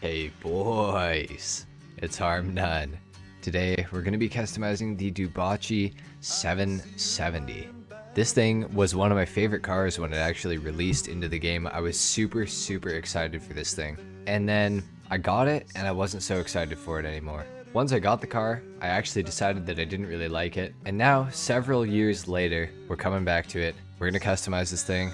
Hey boys, it's HarmNone. Today we're going to be customizing the Dewbauchee 770. This thing was one of my favorite cars when it actually released into the game. I was super excited for this thing. And then I got it and I wasn't so excited for it anymore. Once I got the car, I actually decided that I didn't really like it. And now, several years later, we're coming back to it. We're going to customize this thing.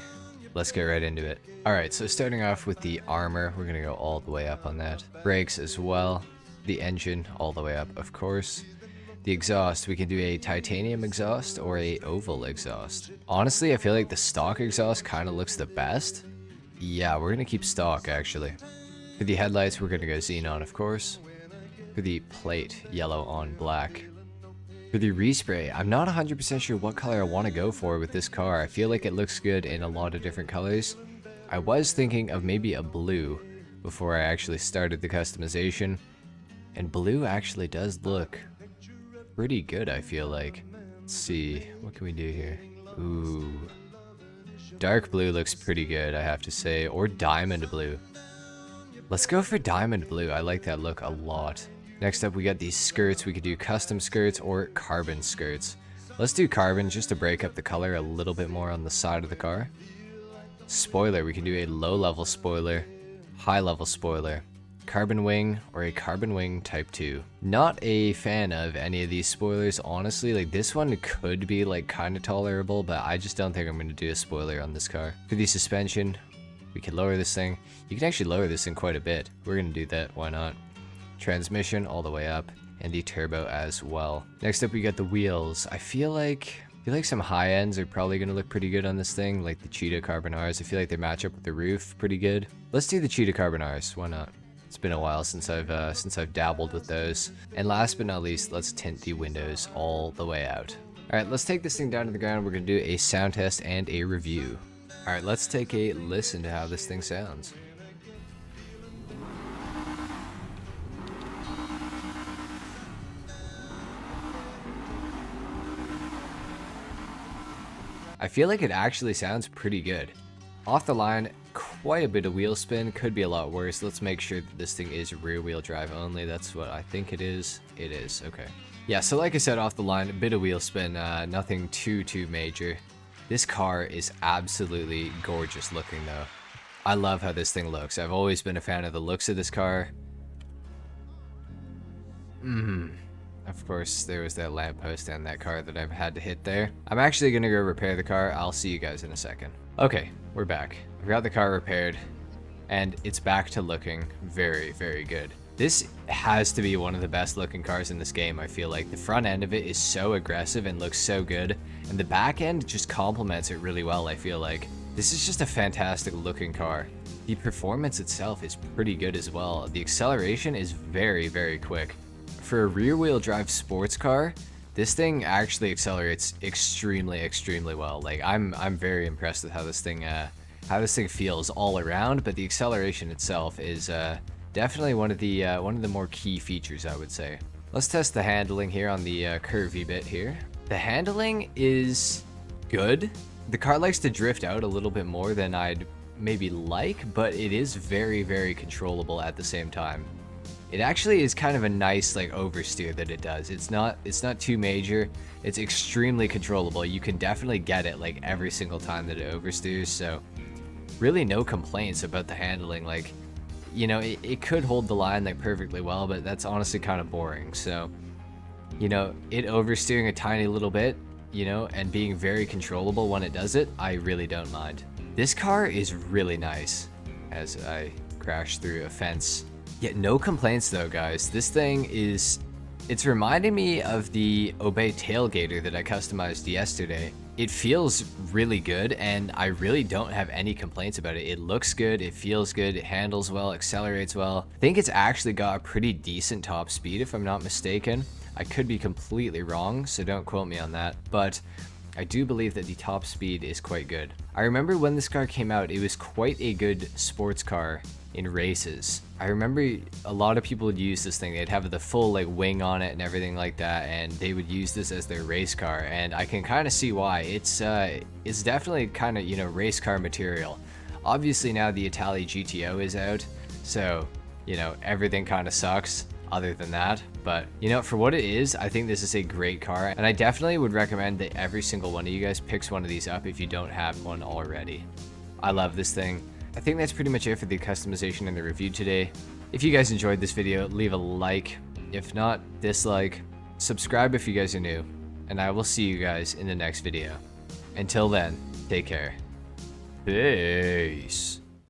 Let's get right into it. Alright, so starting off with the armor, we're going to go all the way up on that. Brakes as well. The engine all the way up, of course. The exhaust, we can do a titanium exhaust or a oval exhaust. Honestly, I feel like the stock exhaust kind of looks the best. Yeah, we're going to keep stock, actually. For the headlights, we're going to go xenon, of course. For the plate, yellow on black. For the respray, I'm not 100% sure what color I want to go for with this car. I feel like it looks good in a lot of different colors. I was thinking of maybe a blue before I actually started the customization. And blue actually does look pretty good, I feel like. Let's see, what can we do here? Ooh. Dark blue looks pretty good, I have to say. Or diamond blue. Let's go for diamond blue. I like that look a lot. Next up, we got these skirts. We could do custom skirts or carbon skirts. Let's do carbon just to break up the color a little bit more on the side of the car. Spoiler, we can do a low-level spoiler, high-level spoiler, carbon wing, or a carbon wing type 2. Not a fan of any of these spoilers, honestly. Like, this one could be, like, kind of tolerable, but I just don't think I'm going to do a spoiler on this car. For the suspension, we can lower this thing. You can actually lower this thing quite a bit. We're going to do that, why not? Transmission all the way up, and the turbo as well. Next up, we got the wheels. I feel like some high ends are probably going to look pretty good on this thing, like the Cheetah Carbon Rs. I feel like they match up with the roof pretty good. Let's do the Cheetah Carbon Rs, why not? It's been a while since I've dabbled with those. And last but not least, let's tint the windows all the way out. Alright, let's take this thing down to the ground. We're going to do a sound test and a review. Alright, let's take a listen to how this thing sounds. I feel like it actually sounds pretty good. Off the line, quite a bit of wheel spin, could be a lot worse. Let's make sure that this thing is rear wheel drive only. That's what I think it is. It is, okay. Yeah, so like I said, off the line, a bit of wheel spin, nothing too major. This car is absolutely gorgeous looking though. I love how this thing looks. I've always been a fan of the looks of this car. Of course, there was that lamppost and that car that I've had to hit there. I'm actually gonna go repair the car. I'll see you guys in a second. Okay, we're back. I've got the car repaired, and it's back to looking very good. This has to be one of the best looking cars in this game, I feel like. The front end of it is so aggressive and looks so good, and the back end just complements it really well, I feel like. This is just a fantastic looking car. The performance itself is pretty good as well. The acceleration is very quick. For a rear-wheel drive sports car, this thing actually accelerates extremely well. Like, I'm very impressed with how this thing feels all around. But the acceleration itself is definitely one of the more key features, I would say. Let's test the handling here on the curvy bit here. The handling is good. The car likes to drift out a little bit more than I'd maybe like, but it is very controllable at the same time. It actually is kind of a nice like oversteer that it does. It's not too major. It's extremely controllable. You can definitely get it like every single time that it oversteers. So really no complaints about the handling. Like, you know, it could hold the line like perfectly well, but that's honestly kind of boring. So, you know, it oversteering a tiny little bit, you know, and being very controllable when it does it, I really don't mind. This car is really nice as I crash through a fence. Yeah, no complaints though, guys. This thing it's reminding me of the Obey tailgater that I customized yesterday. It feels really good, and I really don't have any complaints about it. It looks good, it feels good, it handles well, accelerates well. I think it's actually got a pretty decent top speed, if I'm not mistaken. I could be completely wrong, so don't quote me on that, but I do believe that the top speed is quite good. I remember when this car came out, it was quite a good sports car in races. I remember a lot of people would use this thing. They'd have the full like wing on it and everything like that, and they would use this as their race car, and I can kind of see why. It's definitely kind of, you know, race car material. Obviously now the Italia GTO is out, so you know, everything kind of sucks other than that. But, you know, for what it is, I think this is a great car. And I definitely would recommend that every single one of you guys picks one of these up if you don't have one already. I love this thing. I think that's pretty much it for the customization and the review today. If you guys enjoyed this video, leave a like. If not, dislike. Subscribe if you guys are new. And I will see you guys in the next video. Until then, take care. Peace.